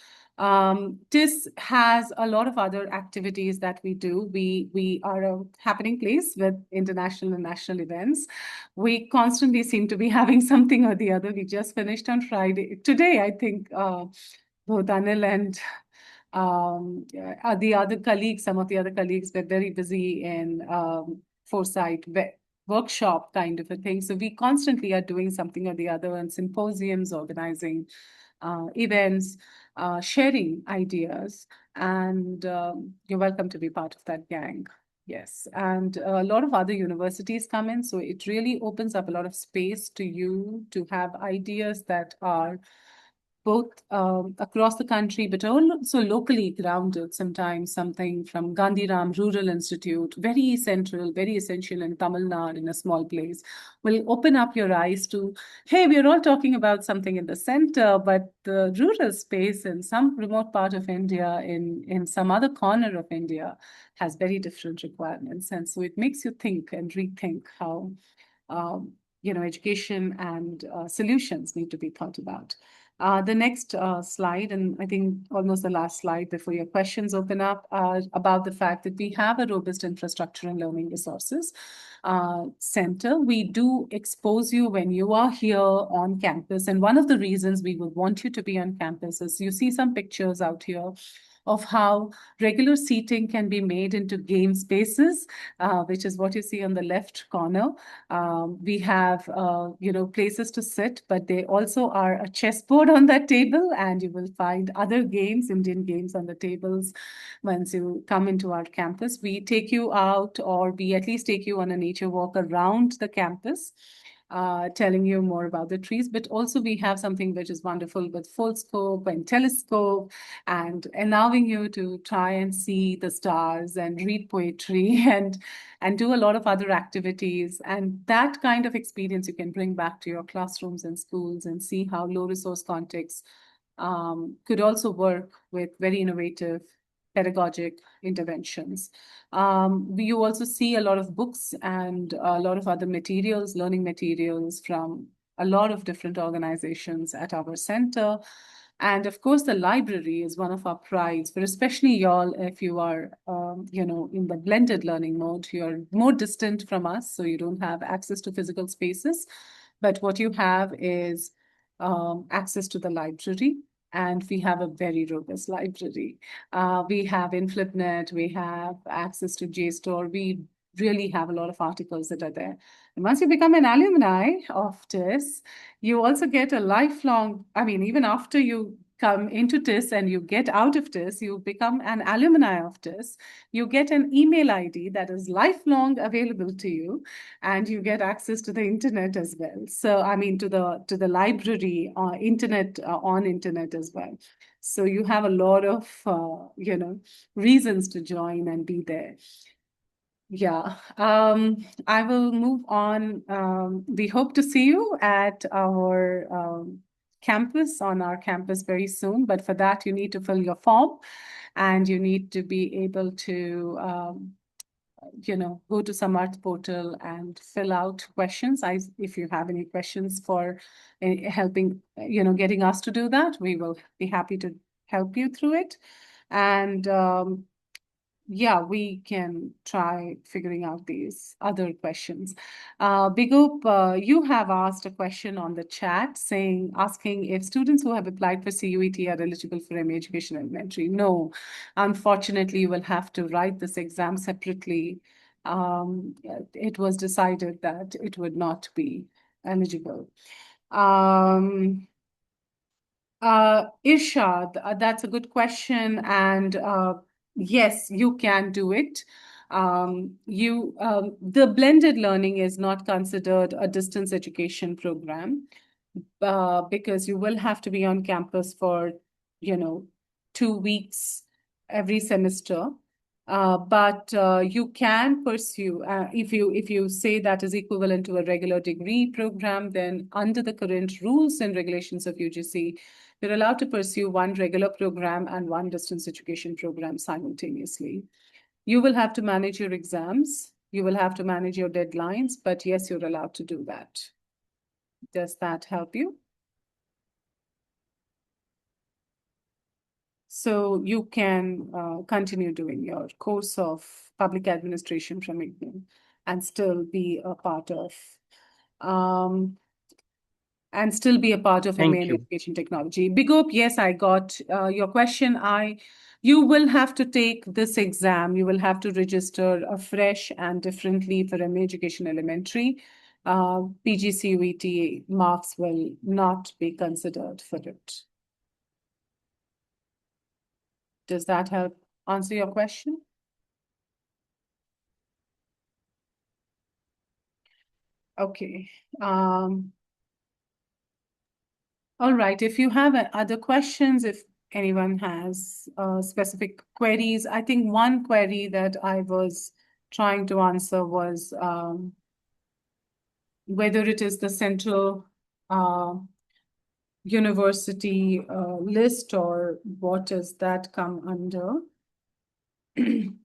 TISS has a lot of other activities that we do. We are a happening place with international and national events. We constantly seem to be having something or the other. We just finished on Friday. Today, I think both Anil and the other colleagues, some of the other colleagues were very busy in foresight workshop kind of a thing. So we constantly are doing something or the other, and symposiums, organizing events, sharing ideas, and you're welcome to be part of that gang. Yes, and a lot of other universities come in, so it really opens up a lot of space to you to have ideas that are both across the country, but also locally grounded. Sometimes something from Gandhiram Rural Institute, very central, very essential in Tamil Nadu, in a small place, will open up your eyes to, hey, we're all talking about something in the center, but the rural space in some remote part of India, in some other corner of India, has very different requirements. And so it makes you think and rethink how education and solutions need to be thought about. The next slide, and I think almost the last slide before your questions open up, about the fact that we have a robust infrastructure and learning resources center. We do expose you when you are here on campus. And one of the reasons we would want you to be on campus is you see some pictures out here of how regular seating can be made into game spaces, which is what you see on the left corner. We have, places to sit, but they also are a chessboard on that table, and you will find other games, Indian games on the tables once you come into our campus. We take you out, or we at least take you on a nature walk around the campus, telling you more about the trees. But also we have something which is wonderful with full scope and telescope, and allowing you to try and see the stars and read poetry and do a lot of other activities. And that kind of experience you can bring back to your classrooms and schools and see how low resource contexts could also work with very innovative pedagogic interventions. You also see a lot of books and a lot of other materials, learning materials from a lot of different organizations at our center. And of course, the library is one of our prides, but especially y'all, if you are, in the blended learning mode, you're more distant from us, so you don't have access to physical spaces. But what you have is access to the library, and we have a very robust library. We have in FlipNet, we have access to JSTOR. We really have a lot of articles that are there. And once you become an alumni of TISS, you also get a lifelong, even after you come into TISS and you get out of TISS, you become an alumni of TISS. You get an email ID that is lifelong available to you, and you get access to the internet as well. So, to the library, internet, on internet as well. So you have a lot of, reasons to join and be there. Yeah, I will move on. We hope to see you at our campus, on our campus very soon. But for that, you need to fill your form, and you need to be able to, go to Samarth portal and fill out questions. If you have any questions for helping, getting us to do that, we will be happy to help you through it. And yeah, we can try figuring out these other questions. Bigup, you have asked a question on the chat asking if students who have applied for CUET are eligible for MA Education Elementary. No, unfortunately, you will have to write this exam separately. It was decided that it would not be eligible. Irshad, that's a good question. And yes, you can do it. The blended learning is not considered a distance education program because you will have to be on campus for, 2 weeks every semester. But you can pursue, if you say that is equivalent to a regular degree program, then under the current rules and regulations of UGC, you're allowed to pursue one regular program and one distance education program simultaneously. You will have to manage your exams, you will have to manage your deadlines, but yes, you're allowed to do that. Does that help you? So you can continue doing your course of public administration from IGNOU and still be a part of MA Thank in you. Education Technology. Big up, yes, I got your question. You will have to take this exam. You will have to register afresh and differently for MA Education Elementary. PGCUET marks will not be considered for it. Does that help answer your question? Okay. All right. If you have other questions, if anyone has specific queries, I think one query that I was trying to answer was whether it is the central university list or what does that come under? In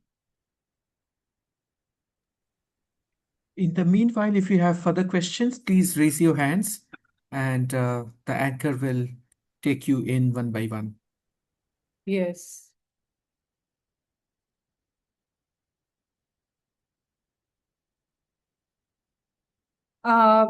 the meanwhile, if you have further questions, please raise your hands and the anchor will take you in one by one. Yes. Uh,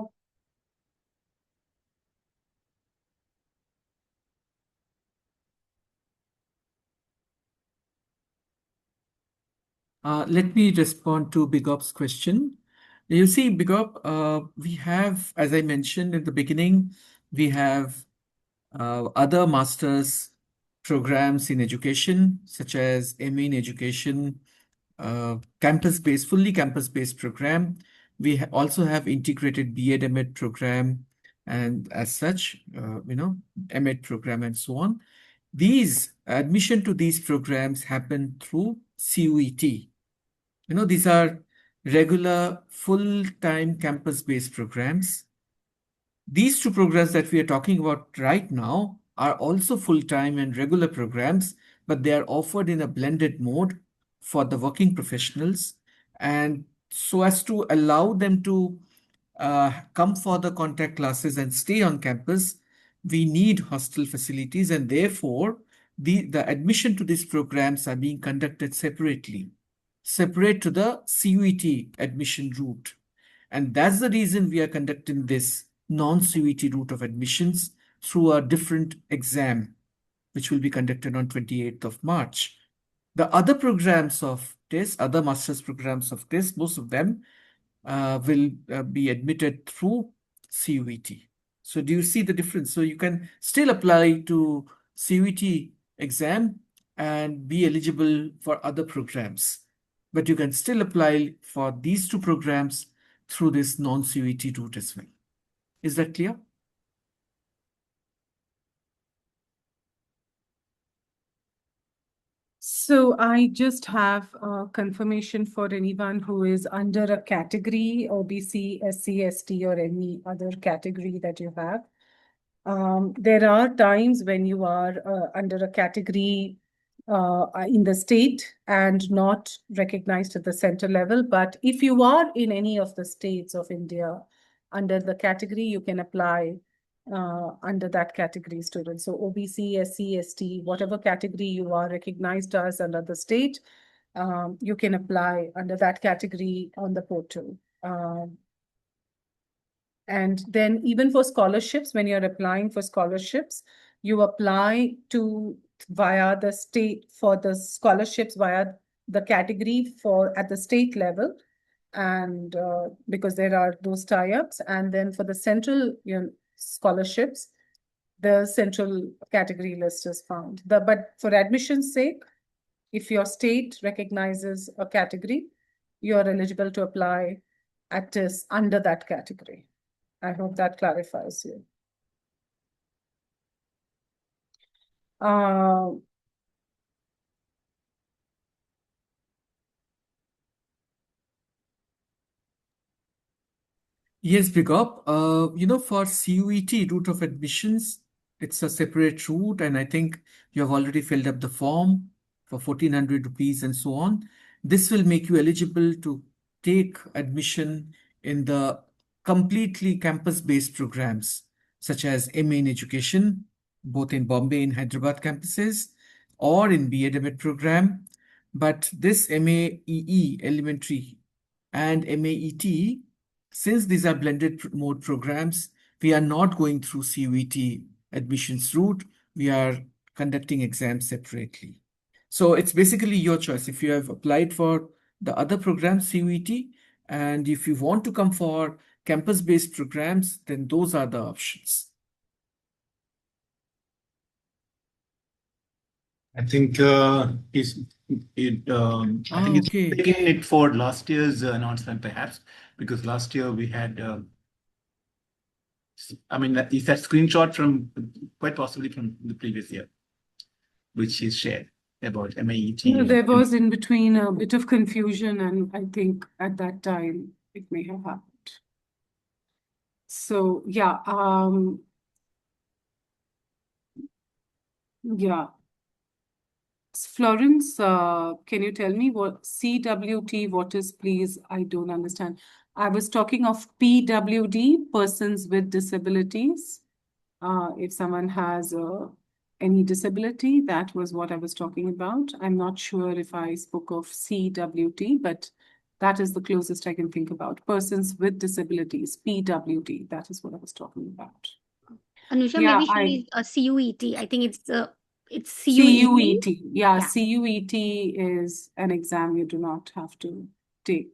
Let me respond to Bigop's question. You see, Bigop, we have, as I mentioned in the beginning, we have other master's programs in education, such as MA in education, campus-based, fully campus-based program. We also have integrated B.Ed MAET program, and as such, MAET program and so on. These admission to these programs happen through CUET. These are regular full-time campus-based programs. These two programs that we are talking about right now are also full-time and regular programs, but they are offered in a blended mode for the working professionals. And so as to allow them to come for the contact classes and stay on campus, we need hostel facilities, and therefore the admission to these programs are being conducted separately, separate to the CUET admission route. And that's the reason we are conducting this non-CUET route of admissions through a different exam, which will be conducted on 28th of March. The other programs of TISS, other master's programs of TISS, most of them will be admitted through CUET. So do you see the difference? So you can still apply to CUET exam and be eligible for other programs, but you can still apply for these two programs through this non-CUET route as well. Is that clear? So I just have confirmation for anyone who is under a category, OBC, SC, ST, or any other category that you have. There are times when you are under a category in the state and not recognized at the center level. But if you are in any of the states of India under the category, you can apply under that category student. So OBC, SC, ST, whatever category you are recognized as under the state, you can apply under that category on the portal. And then even for scholarships, when you're applying for scholarships, you apply to via the state for the scholarships via the category for at the state level. And because there are those tie-ups, and then for the central scholarships, the central category list is found. But for admission's sake, if your state recognizes a category, you are eligible to apply at TISS under that category. I hope that clarifies you. Yes, Bigop. For CUET route of admissions, it's a separate route, and I think you have already filled up the form for 1,400 rupees and so on. This will make you eligible to take admission in the completely campus-based programs, such as MA in education, both in Bombay and Hyderabad campuses, or in B.Ed MAET program. But this MAEE elementary and MAET, since these are blended mode programs, we are not going through CUET admissions route. We are conducting exams separately. So it's basically your choice. If you have applied for the other program, CUET, and if you want to come for campus-based programs, then those are the options. I think it's Okay. taking it for last year's announcement, perhaps, because last year we had. Is that screenshot from quite possibly from the previous year, which is shared about MAET? There was in between a bit of confusion, and I think at that time it may have happened. So yeah, yeah. Florence, can you tell me what CWT, what is, please? I don't understand. I was talking of PWD, persons with disabilities. If someone has any disability, that was what I was talking about. I'm not sure if I spoke of CWT, but that is the closest I can think about. Persons with disabilities, PWD, that is what I was talking about. Anusha, Yeah, maybe she is CUET. I think it's CUET. CUET. Yeah, Yeah. CUET is an exam you do not have to take.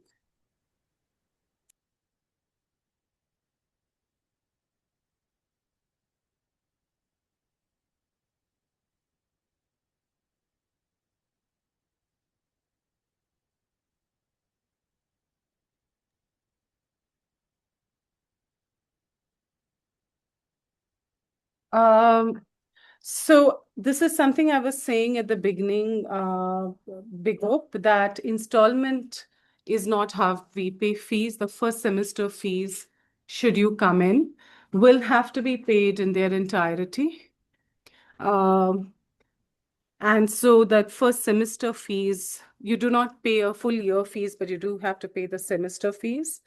So this is something I was saying at the beginning, Big Hope, that installment is not how we pay fees. The first semester fees, should you come in, will have to be paid in their entirety. And so that first semester fees, you do not pay a full year fees, but you do have to pay the semester fees.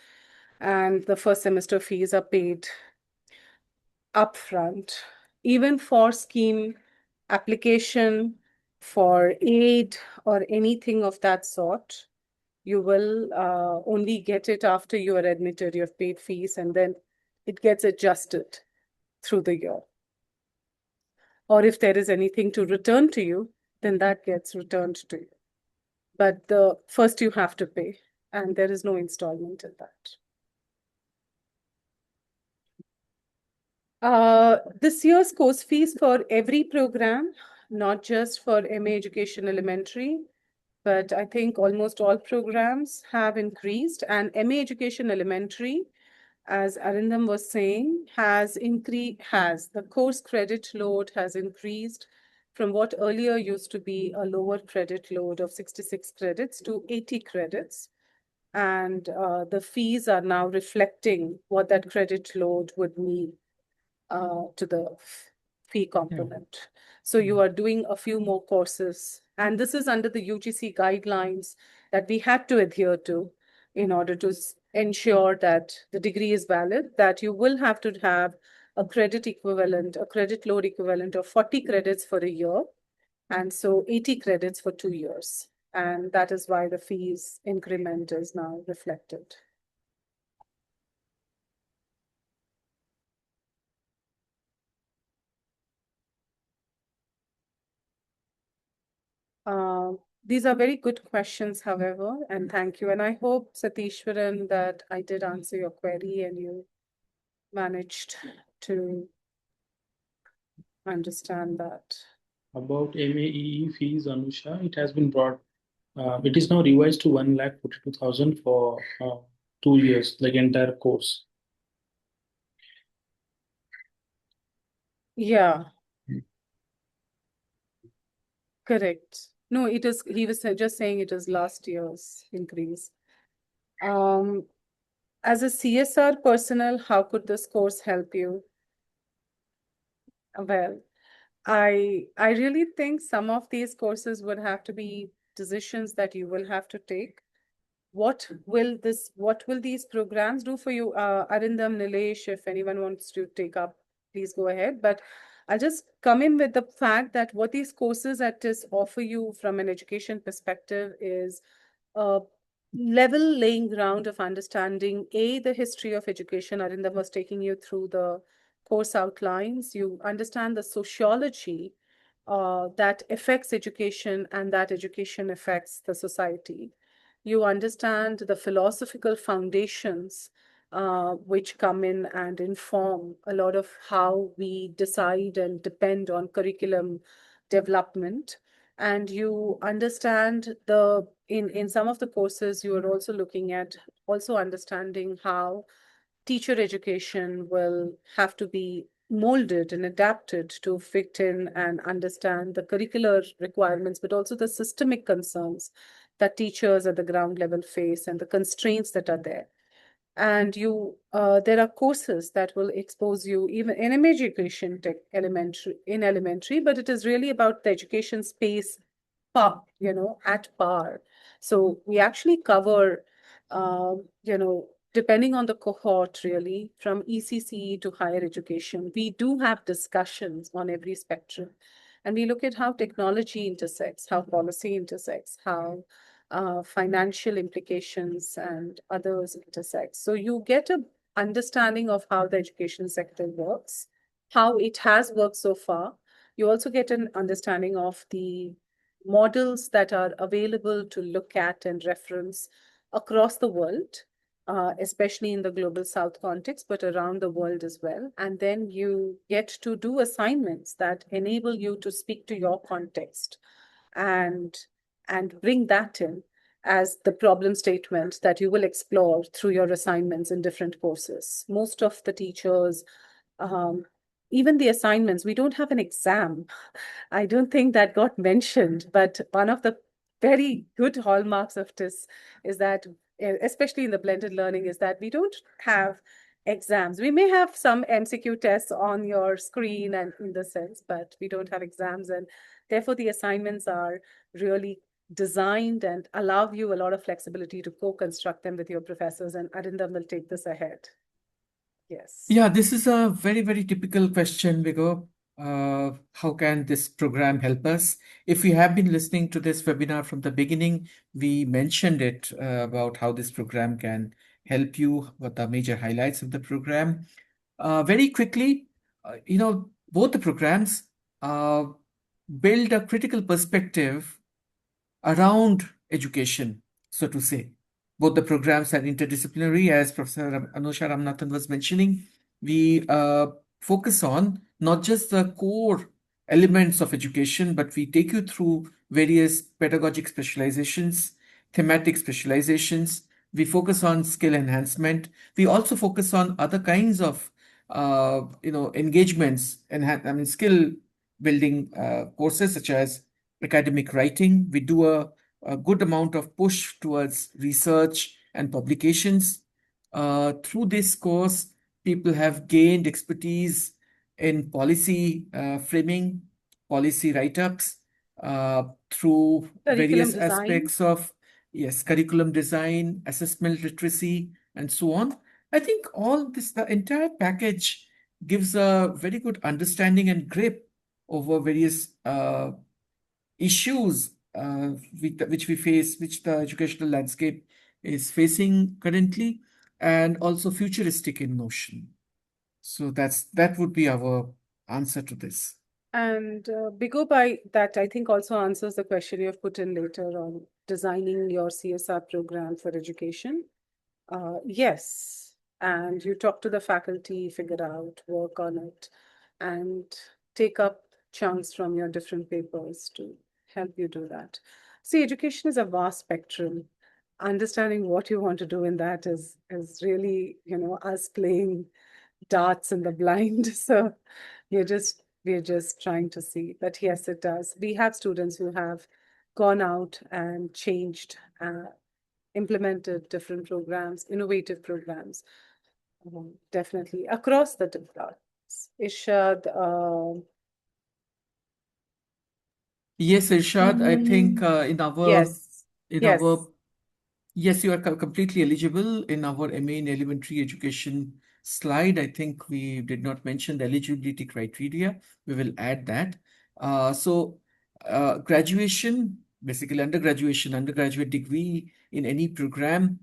And the first semester fees are paid upfront. Even for scheme application, for aid or anything of that sort, you will only get it after you are admitted, you have paid fees, and then it gets adjusted through the year. Or if there is anything to return to you, then that gets returned to you. But the first you have to pay, and there is no installment in that. This year's course fees for every program, not just for MA Education Elementary, but I think almost all programs have increased. And MA Education Elementary, as Arindam was saying, has the course credit load has increased from what earlier used to be a lower credit load of 66 credits to 80 credits. And the fees are now reflecting what that credit load would mean to the fee component. So you are doing a few more courses, and this is under the UGC guidelines that we had to adhere to in order to ensure that the degree is valid, that you will have to have a credit load equivalent of 40 credits for a year, and so 80 credits for 2 years. And that is why the fees increment is now reflected. These are very good questions, however, and thank you. And I hope, Satishwaran, that I did answer your query and you managed to understand that. About MAEE fees, Anusha, it has been brought, it is now revised to 1,42,000 for 2 years, like entire course. Yeah. Correct. No, he was just saying it is last year's increase. As a CSR personnel, how could this course help you? Well, I really think some of these courses would have to be decisions that you will have to take. What will these programs do for you? Arindam, Nilesh, if anyone wants to take up, please go ahead. But I'll just come in with the fact that what these courses at TISS offer you from an education perspective is a level laying ground of understanding, the history of education. Arindam was taking you through the course outlines. You understand the sociology that affects education and that education affects the society. You understand the philosophical foundations which come in and inform a lot of how we decide and depend on curriculum development. And you understand in some of the courses, you are also looking at also understanding how teacher education will have to be molded and adapted to fit in and understand the curricular requirements, but also the systemic concerns that teachers at the ground level face and the constraints that are there. And there are courses that will expose you even in education elementary, but it is really about the education space at par. So we actually cover, depending on the cohort, really, from ECCE to higher education, we do have discussions on every spectrum. And we look at how technology intersects, how policy intersects, how financial implications and others intersect. So you get a understanding of how the education sector works, how it has worked so far. You also get an understanding of the models that are available to look at and reference across the world, especially in the global south context, but around the world as well. And then you get to do assignments that enable you to speak to your context and bring that in as the problem statement that you will explore through your assignments in different courses. Most of the teachers, even the assignments, we don't have an exam. I don't think that got mentioned, but one of the very good hallmarks of TISS is that, especially in the blended learning, is that we don't have exams. We may have some MCQ tests on your screen and in the sense, but we don't have exams. And therefore, the assignments are really designed and allow you a lot of flexibility to co-construct them with your professors. And Arindam will take this ahead. Yes. Yeah, this is a very, very typical question, Vigo. How can this program help us? If you have been listening to this webinar from the beginning, we mentioned it about how this program can help you, what the major highlights of the program. Very quickly, both the programs build a critical perspective around education, so to say. Both the programs are interdisciplinary, as Professor Anusha Ramanathan was mentioning. We focus on not just the core elements of education, but we take you through various pedagogic specializations, thematic specializations. We focus on skill enhancement. We also focus on other kinds of engagements and skill building courses such as academic writing. We do a good amount of push towards research and publications. Through this course, people have gained expertise in policy framing, policy write-ups, through Curriculum various design. aspects of, yes, curriculum design, assessment literacy, and so on. I think all this, the entire package gives a very good understanding and grip over various issues which we face, which the educational landscape is facing currently, and also futuristic in notion. So that would be our answer to this. And Bigo, by that, I think also answers the question you have put in later on designing your CSR program for education. Yes, and you talk to the faculty, figure out, work on it, and take up chunks from your different papers to help you do that. See, education is a vast spectrum. Understanding what you want to do in that is really, us playing darts in the blind. So we're just trying to see. But yes, it does. We have students who have gone out and changed, implemented different programs, innovative programs, definitely across the departments. Irshad, Yes, Irshad, I think yes, yes, you are completely eligible. In our MA in elementary education slide, I think we did not mention the eligibility criteria. We will add that. Graduation, basically undergraduate degree in any program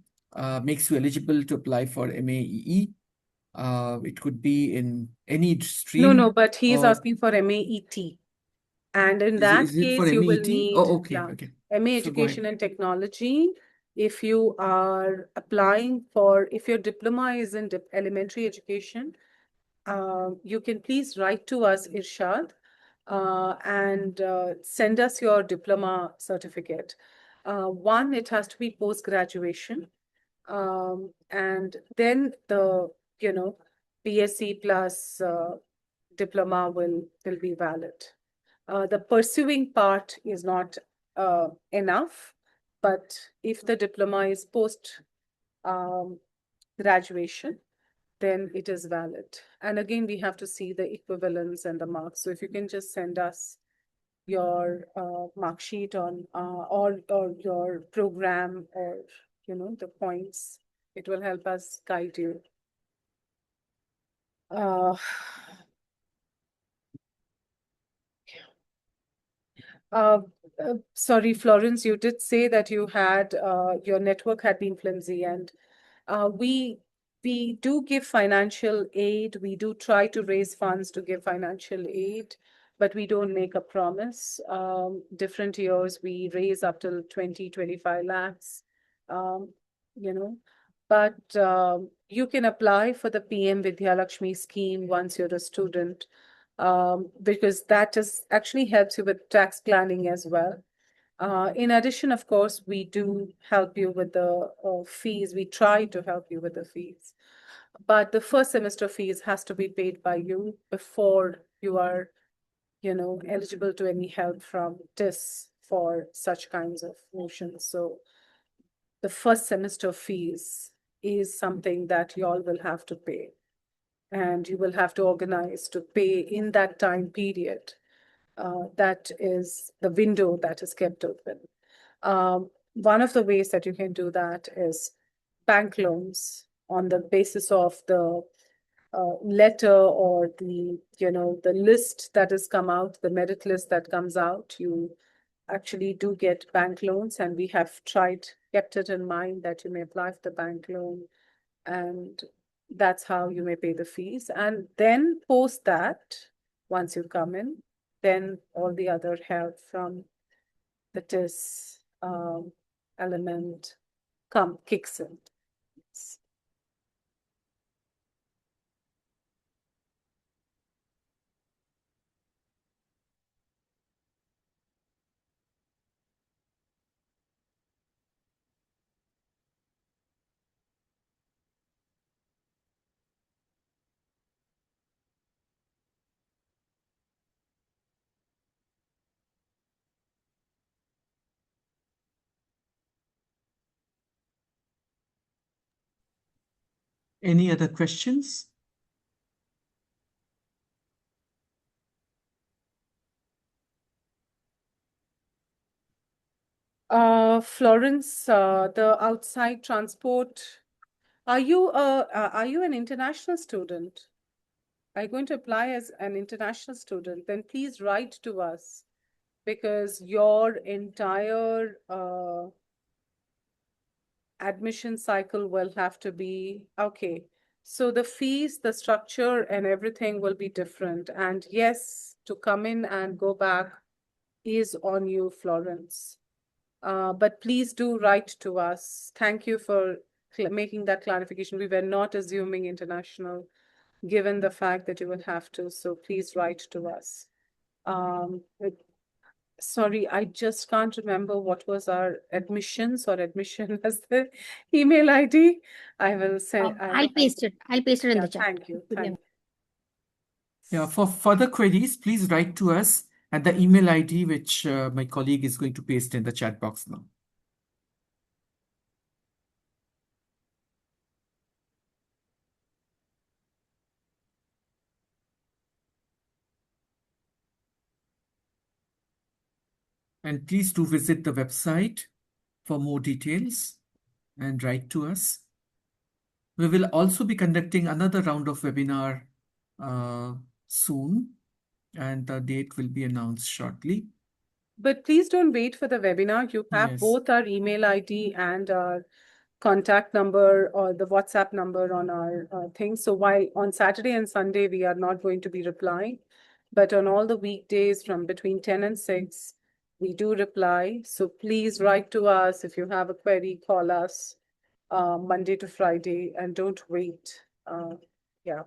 makes you eligible to apply for MAEE. It could be in any stream. no, but he is or asking for MAET. And in is that it for case, you will MET? need Oh, okay, okay. MA So go Education ahead. and Technology. If you are applying for, if your diploma is in elementary education, you can please write to us, Irshad, and send us your diploma certificate. One, it has to be post-graduation. And then the, BSc plus diploma will be valid. The pursuing part is not enough, but if the diploma is post graduation, then it is valid. And again, we have to see the equivalence and the marks. So if you can just send us your mark sheet on or your program or the points It will help us guide you. Uh, uh, Sorry, Florence, you did say that you had your network had been flimsy, and we do give financial aid. We do try to raise funds to give financial aid, but we don't make a promise. Different years we raise up till 20-25 lakhs, you know. But you can apply for the PM Vidya Lakshmi scheme once you're a student, because that is actually helps you with tax planning as well. In addition, of course, we do help you with the fees. We try to help you with the fees. But the first semester fees has to be paid by you before you are, eligible to any help from TISS for such kinds of motions. So the first semester fees is something that you all will have to pay. And you will have to organize to pay in that time period. That is the window that is kept open. One of the ways that you can do that is bank loans on the basis of the letter or the list that has come out, the merit list that comes out. You actually do get bank loans, and we have kept it in mind that you may apply for the bank loan, and that's how you may pay the fees. And then post that, once you come in, then all the other help from the TISS element kicks in. Any other questions? Florence, the outside transport, are you an international student? Are you going to apply as an international student? Then please write to us, because your entire admission cycle will have to be okay. So the fees, the structure, and everything will be different. And yes, to come in and go back is on you, Florence. But please do write to us. Thank you for making that clarification. We were not assuming international, given the fact that you will have to. So please write to us. Sorry, I just can't remember what was our admissions or admission as the email ID. I will say. I'll paste it. I'll paste it in Yeah, the chat. thank you. Thank you. Yeah, for further queries, please write to us at the email ID, which my colleague is going to paste in the chat box now. And please do visit the website for more details and write to us. We will also be conducting another round of webinar soon, and the date will be announced shortly. But please don't wait for the webinar. You have Yes. both our email ID and our contact number or the WhatsApp number on our thing. So while on Saturday and Sunday, we are not going to be replying, but on all the weekdays from between 10 and 6, we do reply. So please write to us. If you have a query, call us Monday to Friday, and don't wait. Yeah.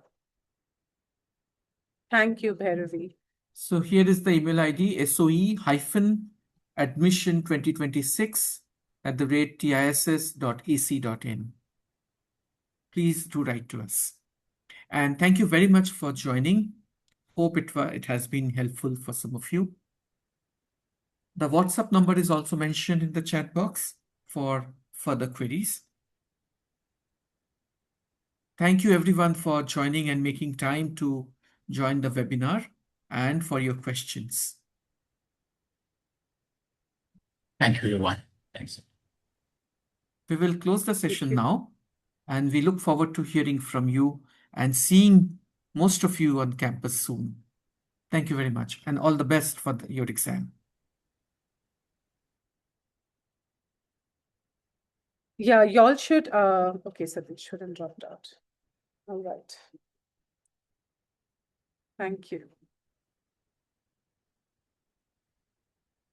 Thank you, Bhairavi. So here is the email ID, soe-admission2026@tiss.ac.in. Please do write to us. And thank you very much for joining. Hope it has been helpful for some of you. The WhatsApp number is also mentioned in the chat box for further queries. Thank you everyone for joining and making time to join the webinar and for your questions. Thank you, everyone. Thanks. We will close the session now. And we look forward to hearing from you and seeing most of you on campus soon. Thank you very much, and all the best for your exam. Yeah, y'all should, okay, so they shouldn't drop out. All right. Thank you.